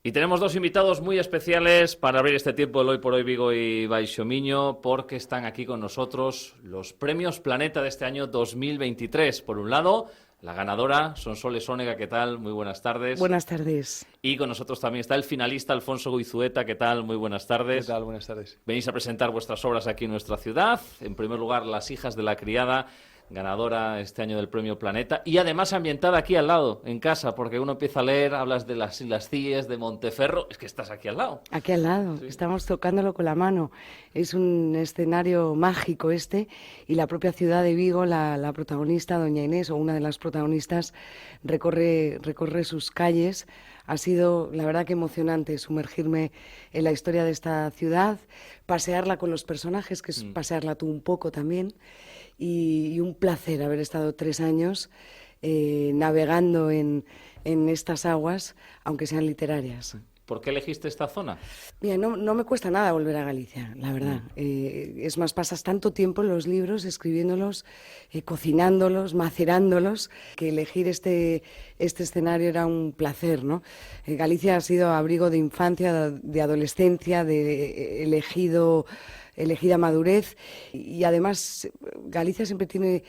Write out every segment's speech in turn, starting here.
Y tenemos dos invitados muy especiales para abrir este tiempo del Hoy por Hoy Vigo y Baixo Miño, porque están aquí con nosotros los premios Planeta de este año 2023. Por un lado, la ganadora, Sonsoles Onega, ¿qué tal? Muy buenas tardes. Buenas tardes. Y con nosotros también está el finalista Alfonso Goizueta, ¿qué tal? Muy buenas tardes. ¿Qué tal? Buenas tardes. Venís a presentar vuestras obras aquí en nuestra ciudad. En primer lugar, Las hijas de la criada, ganadora este año del Premio Planeta, y además ambientada aquí al lado, en casa, porque uno empieza a leer, hablas de las Islas Cíes, de Monteferro, es que estás aquí al lado. Aquí al lado, sí. Estamos tocándolo con la mano. Es un escenario mágico este, y la propia ciudad de Vigo, la protagonista, doña Inés, o una de las protagonistas, recorre sus calles. Ha sido, la verdad, que emocionante sumergirme en la historia de esta ciudad, pasearla con los personajes, que es pasearla tú un poco también, y un placer haber estado 3 años navegando en estas aguas, aunque sean literarias. ¿Por qué elegiste esta zona? Mira, no me cuesta nada volver a Galicia, la verdad. Es más, pasas tanto tiempo en los libros, escribiéndolos, cocinándolos, macerándolos, que elegir este escenario era un placer, ¿no? Galicia ha sido abrigo de infancia, de adolescencia, de elegida madurez, y además Galicia siempre tiene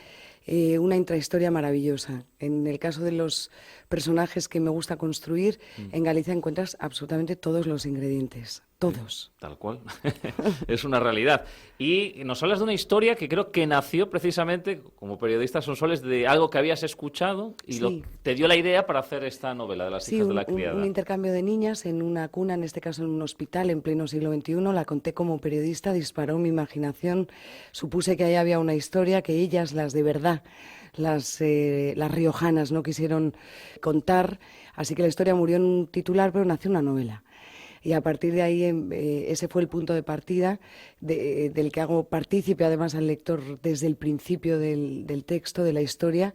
una intrahistoria maravillosa. En el caso de los personajes que me gusta construir, en Galicia encuentras absolutamente todos los ingredientes, todos. Tal cual, es una realidad. Y nos hablas de una historia que creo que nació precisamente, como periodista Sonsoles, de algo que habías escuchado y sí. Te dio la idea para hacer esta novela de Las hijas de la criada. Un intercambio de niñas en una cuna, en este caso en un hospital en pleno siglo XXI. La conté como periodista, disparó mi imaginación, supuse que ahí había una historia que ellas, las de verdad, las riojanas, no quisieron contar, así que la historia murió en un titular, pero nació una novela. Y a partir de ahí ese fue el punto de partida del que hago partícipe además al lector desde el principio del texto, de la historia,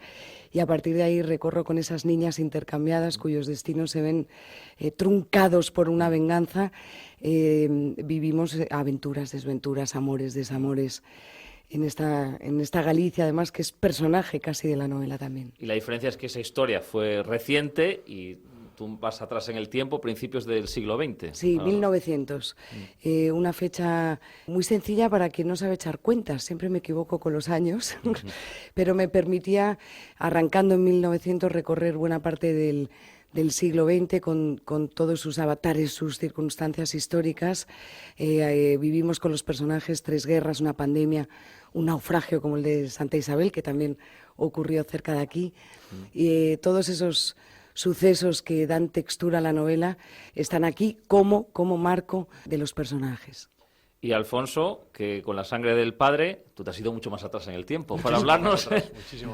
y a partir de ahí recorro con esas niñas intercambiadas cuyos destinos se ven truncados por una venganza. Vivimos aventuras, desventuras, amores, desamores en esta Galicia, además, que es personaje casi de la novela también. Y la diferencia es que esa historia fue reciente y tú vas atrás en el tiempo, principios del siglo XX. Sí, 1900. Una fecha muy sencilla para quien no sabe echar cuentas. Siempre me equivoco con los años, pero me permitía, arrancando en 1900, recorrer buena parte del siglo XX con todos sus avatares, sus circunstancias históricas. Vivimos con los personajes 3 guerras, una pandemia, un naufragio como el de Santa Isabel, que también ocurrió cerca de aquí. Y todos esos sucesos que dan textura a la novela están aquí como marco de los personajes. Y Alfonso, que con la sangre del padre, tú te has ido mucho más atrás en el tiempo, para hablarnos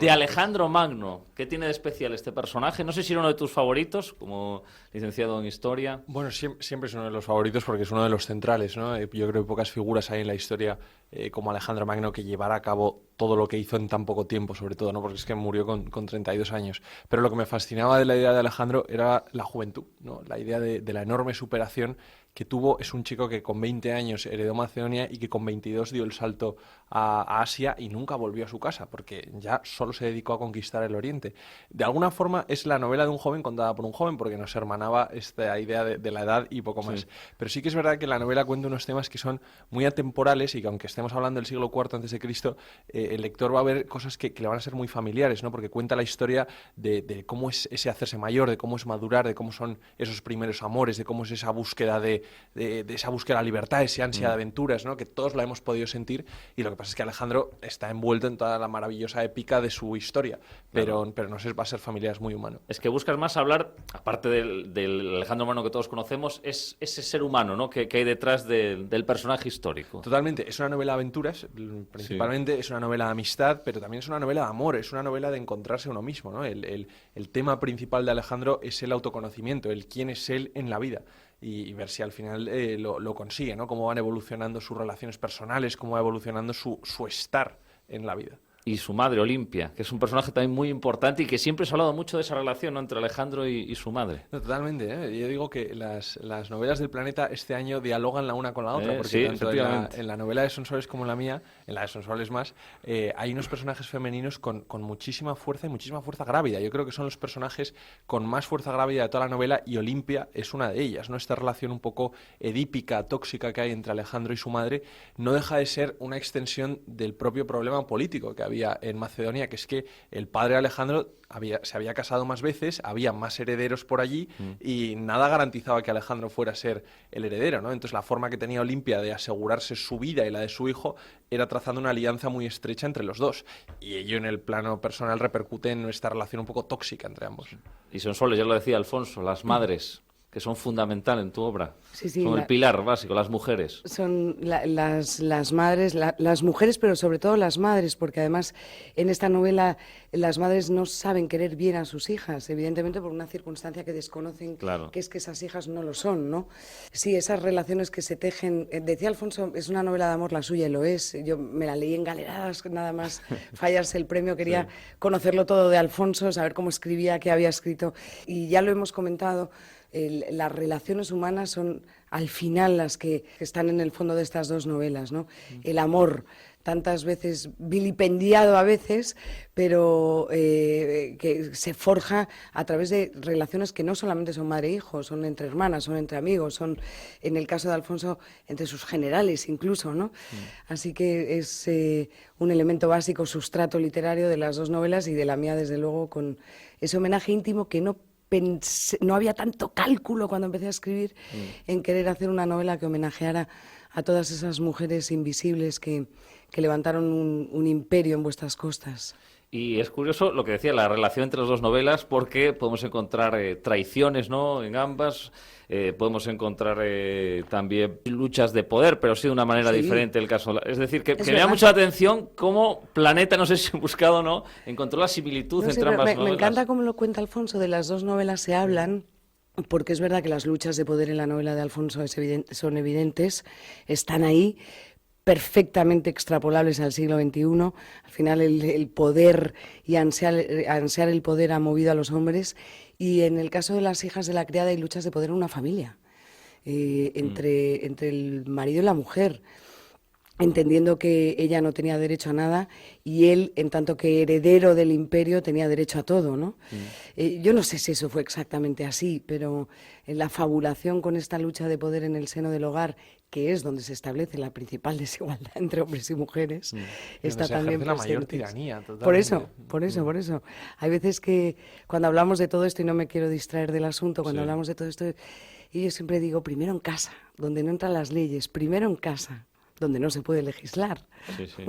de Alejandro Magno. ¿Qué tiene de especial este personaje? No sé si era uno de tus favoritos, como licenciado en Historia. Bueno, siempre es uno de los favoritos porque es uno de los centrales, ¿no? Yo creo que pocas figuras hay en la historia como Alejandro Magno que llevara a cabo todo lo que hizo en tan poco tiempo, sobre todo, ¿no? Porque es que murió con 32 años. Pero lo que me fascinaba de la idea de Alejandro era la juventud, ¿no? La idea de la enorme superación que tuvo. Es un chico que con 20 años heredó Macedonia y que con 22 dio el salto a Asia y nunca volvió a su casa, porque ya solo se dedicó a conquistar el Oriente. De alguna forma es la novela de un joven contada por un joven, porque nos hermanaba esta idea de la edad y poco más. Sí. Pero sí que es verdad que la novela cuenta unos temas que son muy atemporales y que aunque estemos hablando del siglo IV a.C., el lector va a ver cosas que le van a ser muy familiares, ¿no? Porque cuenta la historia de cómo es ese hacerse mayor, de cómo es madurar, de cómo son esos primeros amores, de cómo es esa búsqueda de esa búsqueda de libertad, esa ansia de aventuras, ¿no? Que todos la hemos podido sentir, y lo que pasa es que Alejandro está envuelto en toda la maravillosa épica de su historia, pero no sé, va a ser familiar, es muy humano. Es que buscas más hablar, aparte del Alejandro Magno que todos conocemos, es ese ser humano, ¿no? que hay detrás del personaje histórico. Totalmente, es una novela de aventuras, principalmente sí. Es una novela de amistad, pero también es una novela de amor, es una novela de encontrarse a uno mismo, ¿no? El tema principal de Alejandro es el autoconocimiento, el quién es él en la vida. Y ver si al final lo consigue, ¿no? Cómo van evolucionando sus relaciones personales, cómo va evolucionando su estar en la vida. y su madre, Olimpia, que es un personaje también muy importante y que siempre se ha hablado mucho de esa relación, ¿no?, entre Alejandro y su madre. No, totalmente, ¿eh? Yo digo que las novelas del Planeta este año dialogan la una con la otra, porque sí, tanto efectivamente. en la novela de Sonsoles como en la mía, en la de Sonsoles más, hay unos personajes femeninos con muchísima fuerza y muchísima fuerza grávida. Yo creo que son los personajes con más fuerza grávida de toda la novela y Olimpia es una de ellas, ¿no? Esta relación un poco edípica, tóxica que hay entre Alejandro y su madre no deja de ser una extensión del propio problema político que había en Macedonia, que es que el padre de Alejandro se había casado más veces, había más herederos por allí y nada garantizaba que Alejandro fuera a ser el heredero, ¿no? Entonces la forma que tenía Olimpia de asegurarse su vida y la de su hijo era trazando una alianza muy estrecha entre los dos. Y ello en el plano personal repercute en esta relación un poco tóxica entre ambos. Y Sonsoles, ya lo decía Alfonso, las madres, que son fundamental en tu obra. Sí, sí, son el pilar básico, las mujeres. Son las madres, las mujeres, pero sobre todo las madres, porque además en esta novela las madres no saben querer bien a sus hijas, evidentemente por una circunstancia que desconocen, claro, que es que esas hijas no lo son, ¿no? Sí, esas relaciones que se tejen, decía Alfonso, es una novela de amor la suya, y lo es. Yo me la leí en galeradas, nada más fallarse el premio, quería conocerlo todo de Alfonso, saber cómo escribía, qué había escrito, y ya lo hemos comentado. Las relaciones humanas son al final las que están en el fondo de estas dos novelas, ¿no? El amor, tantas veces vilipendiado a veces, pero que se forja a través de relaciones que no solamente son madre e hijo, son entre hermanas, son entre amigos, son, en el caso de Alfonso, entre sus generales incluso, ¿no? Así que es un elemento básico, sustrato literario de las dos novelas y de la mía, desde luego, con ese homenaje íntimo que no había tanto cálculo cuando empecé a escribir en querer hacer una novela que homenajeara a todas esas mujeres invisibles que levantaron un imperio en vuestras costas. Y es curioso lo que decía, la relación entre las dos novelas, porque podemos encontrar traiciones, ¿no?, en ambas, podemos encontrar también luchas de poder, pero sí de una manera diferente el caso. Es decir, que me da mucha atención cómo Planeta, no sé si he buscado o no, encontró la similitud entre ambas novelas. Me encanta cómo lo cuenta Alfonso, de las dos novelas se hablan, porque es verdad que las luchas de poder en la novela de Alfonso son evidentes, están ahí, perfectamente extrapolables al siglo XXI. Al final el poder y ansiar el poder ha movido a los hombres, y en el caso de las hijas de la criada hay luchas de poder en una familia, entre el marido y la mujer, entendiendo que ella no tenía derecho a nada y él, en tanto que heredero del imperio, tenía derecho a todo, ¿no? Yo no sé si eso fue exactamente así, pero en la fabulación con esta lucha de poder en el seno del hogar, que es donde se establece la principal desigualdad entre hombres y mujeres, está también presente. La mayor tiranía, totalmente. Por eso. Hay veces que cuando hablamos de todo esto, y no me quiero distraer del asunto, cuando hablamos de todo esto, y yo siempre digo, primero en casa, donde no entran las leyes, primero en casa, donde no se puede legislar. Sí,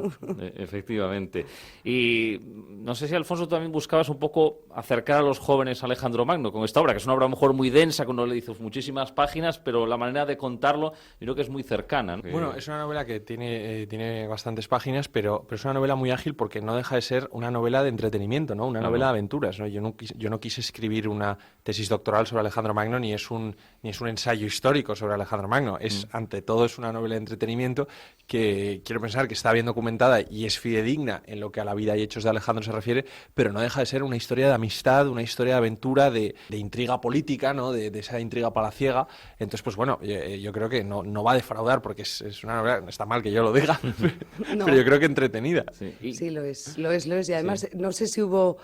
efectivamente. Y no sé si, Alfonso, también buscabas un poco acercar a los jóvenes a Alejandro Magno con esta obra, que es una obra a lo mejor muy densa, que uno le dice muchísimas páginas, pero la manera de contarlo yo creo que es muy cercana, ¿no? Bueno, es una novela que tiene bastantes páginas, pero es una novela muy ágil porque no deja de ser una novela de entretenimiento, ¿no? Una novela de aventuras, ¿no? Yo no quise escribir una tesis doctoral sobre Alejandro Magno, ni es un ensayo histórico sobre Alejandro Magno. Ante todo, es una novela de entretenimiento que quiero pensar que está bien documentada y es fidedigna en lo que a la vida y hechos de Alejandro se refiere, pero no deja de ser una historia de amistad, una historia de aventura, de intriga política, ¿no? De esa intriga palaciega. Entonces, pues bueno, yo creo que no va a defraudar, porque es una novela, está mal que yo lo diga, pero yo creo que entretenida. Sí, lo es. Y además, no sé si hubo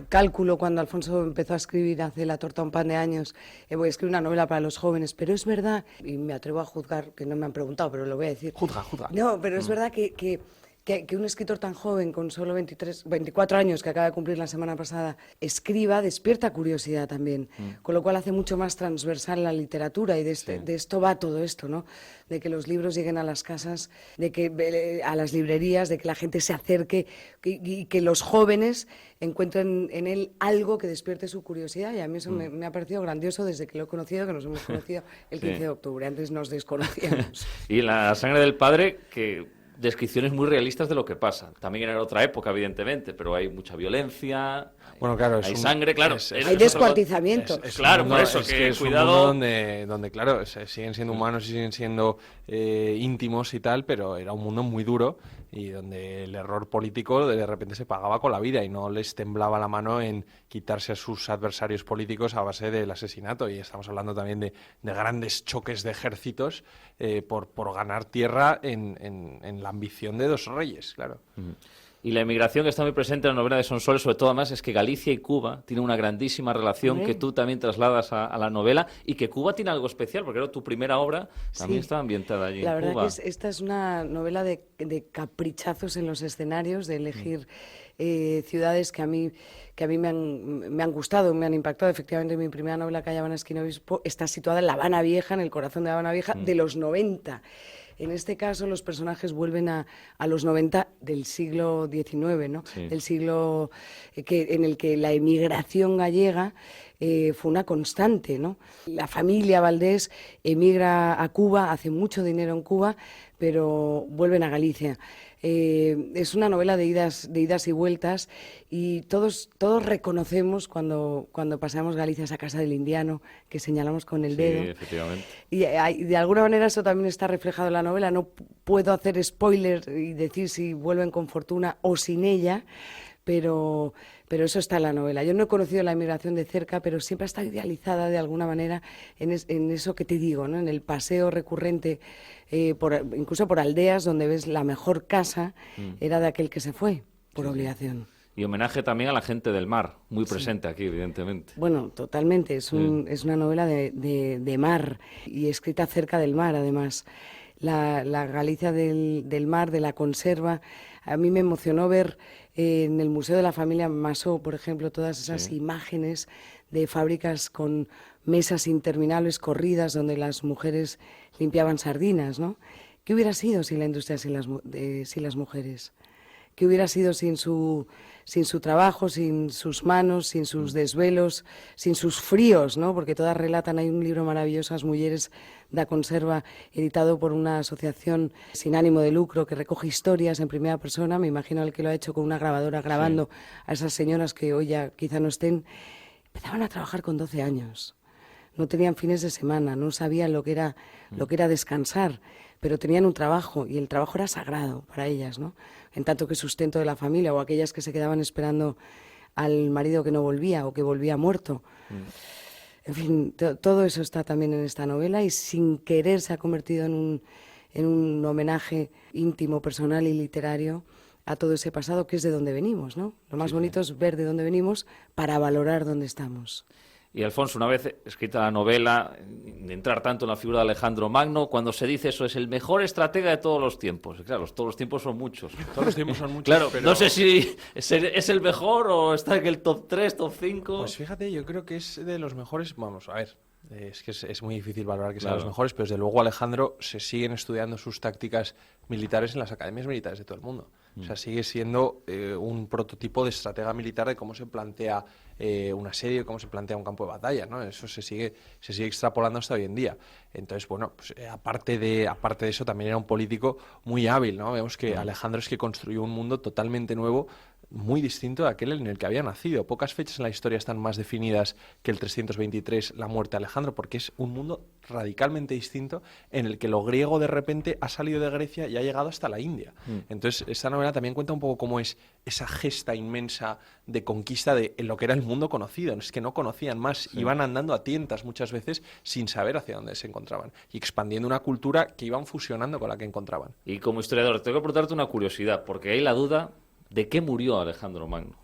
cálculo cuando Alfonso empezó a escribir hace La torta a un pan de años, voy a escribir una novela para los jóvenes, pero es verdad, y me atrevo a juzgar, que no me han preguntado, pero lo voy a decir. Juzga. No, pero es verdad que un escritor tan joven, con solo 24 años, que acaba de cumplir la semana pasada, escriba, despierta curiosidad también, con lo cual hace mucho más transversal la literatura, y de esto va todo esto, ¿no? De que los libros lleguen a las casas, de que a las librerías, de que la gente se acerque y que los jóvenes encuentren en él algo que despierte su curiosidad, y a mí eso me ha parecido grandioso desde que lo he conocido, que nos hemos conocido el 15 de octubre, antes nos desconocíamos. Y La sangre del padre, que descripciones muy realistas de lo que pasa. También era otra época, evidentemente, pero hay mucha violencia, bueno, claro, hay sangre, claro. Hay descuartizamientos. Claro, por eso, que es cuidado. Un mundo donde claro, siguen siendo humanos y siguen siendo íntimos y tal, pero era un mundo muy duro y donde el error político de repente se pagaba con la vida y no les temblaba la mano en quitarse a sus adversarios políticos a base del asesinato. Y estamos hablando también de grandes choques de ejércitos por ganar tierra en la ambición de dos reyes, claro. Y la emigración que está muy presente en la novela de Sonsoles, sobre todo además, es que Galicia y Cuba tienen una grandísima relación que tú también trasladas a la novela, y que Cuba tiene algo especial, porque tu primera obra también está ambientada allí la en verdad Cuba. que esta es una novela de caprichazos en los escenarios, de elegir ciudades que a mí me han gustado, me han impactado. Efectivamente, mi primera novela, Calle Habana Esquina Obispo, está situada en La Habana Vieja, en el corazón de La Habana Vieja, de los 90. En este caso, los personajes vuelven a los 90 del siglo XIX, ¿no? Sí. Del siglo en el que la emigración gallega fue una constante, ¿no? La familia Valdés emigra a Cuba, hace mucho dinero en Cuba, pero vuelven a Galicia. Es una novela de idas y vueltas, y todos reconocemos cuando paseamos Galicia, esa casa del indiano que señalamos con el dedo. Sí, efectivamente. Y de alguna manera eso también está reflejado en la novela. No puedo hacer spoiler y decir si vuelven con fortuna o sin ella, pero eso está en la novela. Yo no he conocido la inmigración de cerca, pero siempre está idealizada de alguna manera en eso que te digo, ¿no? En el paseo recurrente, incluso por aldeas donde ves la mejor casa era de aquel que se fue por obligación. Y homenaje también a la gente del mar, muy presente aquí, evidentemente. Bueno, totalmente. Es una novela de mar y escrita cerca del mar, además. La Galicia del mar, de la conserva. A mí me emocionó ver en el Museo de la Familia Masó, por ejemplo, todas esas imágenes de fábricas con mesas interminables corridas donde las mujeres limpiaban sardinas, ¿no? ¿Qué hubiera sido sin la industria, sin las mujeres? ¿Qué hubiera sido sin su trabajo, sin sus manos, sin sus desvelos, sin sus fríos, ¿no? Porque todas relatan, hay un libro maravilloso, As Mulleres da Conserva, editado por una asociación sin ánimo de lucro que recoge historias en primera persona. Me imagino el que lo ha hecho con una grabadora grabando a esas señoras que hoy ya quizá no estén. Empezaban a trabajar con 12 años. No tenían fines de semana, no sabían lo que era descansar, pero tenían un trabajo y el trabajo era sagrado para ellas, ¿no? En tanto que sustento de la familia, o aquellas que se quedaban esperando al marido que no volvía o que volvía muerto. En fin, todo eso está también en esta novela, y sin querer se ha convertido en un homenaje íntimo, personal y literario a todo ese pasado que es de donde venimos, ¿no? Lo más bonito es ver de dónde venimos para valorar dónde estamos. Y Alfonso, una vez escrita la novela, de entrar tanto en la figura de Alejandro Magno, cuando se dice eso, es el mejor estratega de todos los tiempos. Claro, todos los tiempos son muchos. Todos los tiempos son muchos. Claro, pero... no sé si es el mejor o está en el top 3, top 5. Pues fíjate, yo creo que es de los mejores. Vamos, a ver, es que es muy difícil valorar que sean Claro. los mejores, pero desde luego Alejandro se siguen estudiando sus tácticas militares en las academias militares de todo el mundo. O sea, sigue siendo un prototipo de estratega militar, de cómo se plantea un asedio, cómo se plantea un campo de batalla, ¿no? Eso se sigue extrapolando hasta hoy en día. Entonces, bueno, pues, aparte de eso, también era un político muy hábil, ¿no? Vemos que Alejandro es que construyó un mundo totalmente nuevo, muy distinto de aquel en el que había nacido. Pocas fechas en la historia están más definidas que el 323, la muerte de Alejandro, porque es un mundo radicalmente distinto en el que lo griego de repente ha salido de Grecia y ha llegado hasta la India. Entonces, esta novela también cuenta un poco cómo es esa gesta inmensa de conquista de lo que era el mundo conocido. Es que no conocían más, iban andando a tientas muchas veces sin saber hacia dónde se encontraban y expandiendo una cultura que iban fusionando con la que encontraban. Y como historiador, tengo que preguntarte una curiosidad, porque hay la duda de qué murió Alejandro Magno.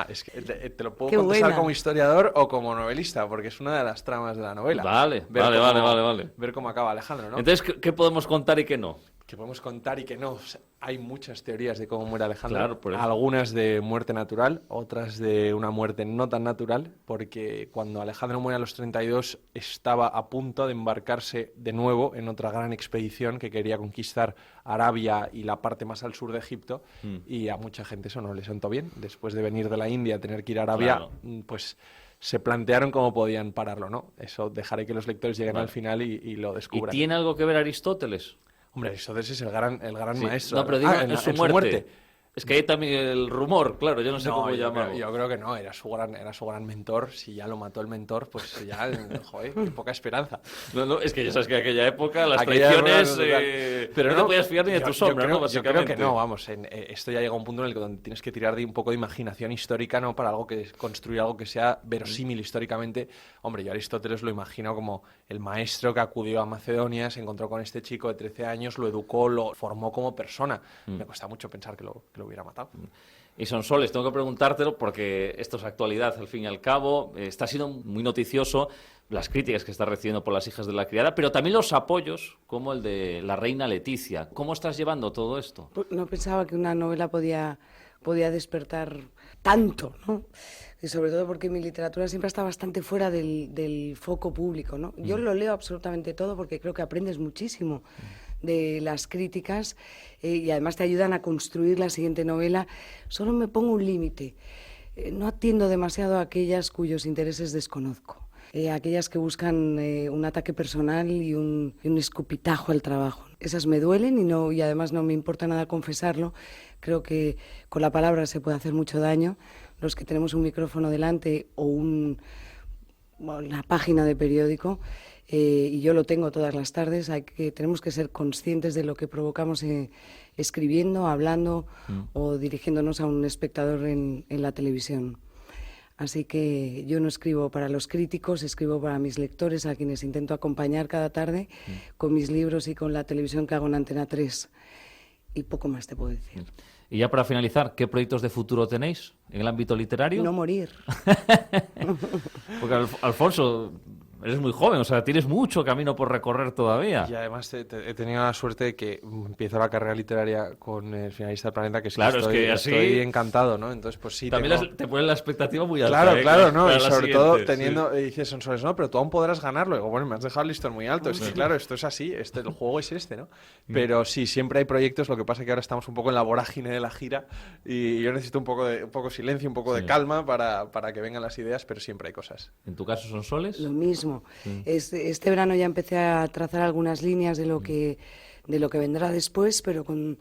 Es que te lo puedo Qué contestar buena. como historiador o como novelista, porque es una de las tramas de la novela. Vale. Ver cómo acaba Alejandro, ¿no? Entonces, ¿qué podemos contar y qué no? Que podemos contar y que no. O sea, hay muchas teorías de cómo muere Alejandro. Claro, por eso. Algunas de muerte natural, otras de una muerte no tan natural, porque cuando Alejandro muere a los 32 estaba a punto de embarcarse de nuevo en otra gran expedición que quería conquistar Arabia y la parte más al sur de Egipto, y a mucha gente eso no le sentó bien. Después de venir de la India, tener que ir a Arabia, Claro. pues se plantearon cómo podían pararlo, ¿no? Eso dejaré que los lectores lleguen Vale. al final y lo ¿Y descubran. tiene algo que ver Aristóteles? Hombre, Aristóteles es el gran Sí. maestro. No, pero digo, en su muerte. Es que hay también el rumor, claro, yo no sé cómo llamarlo. Yo creo que no, era su gran mentor. Si ya lo mató el mentor, pues ya, joder, qué poca esperanza. No, es que ya sabes que en aquella época las traiciones, pero no te podías fiar ni de tu sombra, ¿no? Básicamente. Yo creo que no, vamos, esto ya llega a un punto en el que donde tienes que tirar de un poco de imaginación histórica, ¿no? Para construir algo que sea verosímil históricamente. Hombre, yo a Aristóteles lo imagino como el maestro que acudió a Macedonia, se encontró con este chico de 13 años, lo educó, lo formó como persona. Me cuesta mucho pensar que lo hubiera matado. Y Sonsoles, tengo que preguntártelo porque esto es actualidad al fin y al cabo. Está siendo muy noticioso las críticas que está recibiendo por las hijas de la criada, pero también los apoyos, como el de la reina Leticia. ¿Cómo estás llevando todo esto? No pensaba que una novela podía despertar tanto, ¿no? Y sobre todo porque mi literatura siempre está bastante fuera del foco público, ¿no? Yo lo leo absolutamente todo porque creo que aprendes muchísimo de las críticas y además te ayudan a construir la siguiente novela. Solo me pongo un límite. No atiendo demasiado a aquellas cuyos intereses desconozco. Aquellas que buscan un ataque personal y un escupitajo al trabajo. Esas me duelen y además no me importa nada confesarlo. Creo que con la palabra se puede hacer mucho daño. Los que tenemos un micrófono delante o una página de periódico, y yo lo tengo todas las tardes, tenemos que ser conscientes de lo que provocamos escribiendo, hablando o dirigiéndonos a un espectador en la televisión. Así que yo no escribo para los críticos, escribo para mis lectores, a quienes intento acompañar cada tarde con mis libros y con la televisión que hago en Antena 3. Y poco más te puedo decir. Y ya para finalizar, ¿qué proyectos de futuro tenéis en el ámbito literario? No morir. Porque, Alfonso, eres muy joven, o sea, tienes mucho camino por recorrer todavía. Y además he tenido la suerte de que empiezo la carrera literaria con El finalista del planeta, que claro, estoy encantado, ¿no? Entonces, pues sí. También te ponen la expectativa muy alta. Claro, ¿no? Y sobre todo teniendo, dices, Sonsoles, no, pero tú aún podrás ganarlo. Y digo, bueno, me has dejado el listón muy alto. Es que claro, esto es así, el juego es este, ¿no? Pero sí, siempre hay proyectos, lo que pasa es que ahora estamos un poco en la vorágine de la gira y yo necesito un poco de silencio, un poco de calma para que vengan las ideas, pero siempre hay cosas. ¿En tu caso, Sonsoles? Lo mismo. Este verano ya empecé a trazar algunas líneas de lo que vendrá después, pero con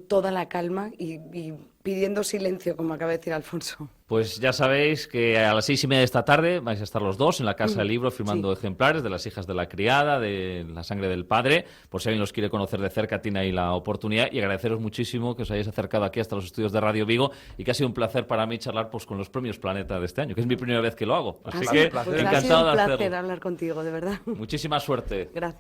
toda la calma y pidiendo silencio, como acaba de decir Alfonso. Pues ya sabéis que a las 6:30 de esta tarde vais a estar los dos en la Casa del Libro firmando ejemplares de Las hijas de la criada, de La sangre del padre. Por si alguien los quiere conocer de cerca, tiene ahí la oportunidad. Y agradeceros muchísimo que os hayáis acercado aquí hasta los estudios de Radio Vigo y que ha sido un placer para mí charlar con los premios Planeta de este año, que es mi primera vez que lo hago. Así que pues encantado de hacerlo. ha sido un placer hablar contigo, de verdad. Muchísima suerte. Gracias.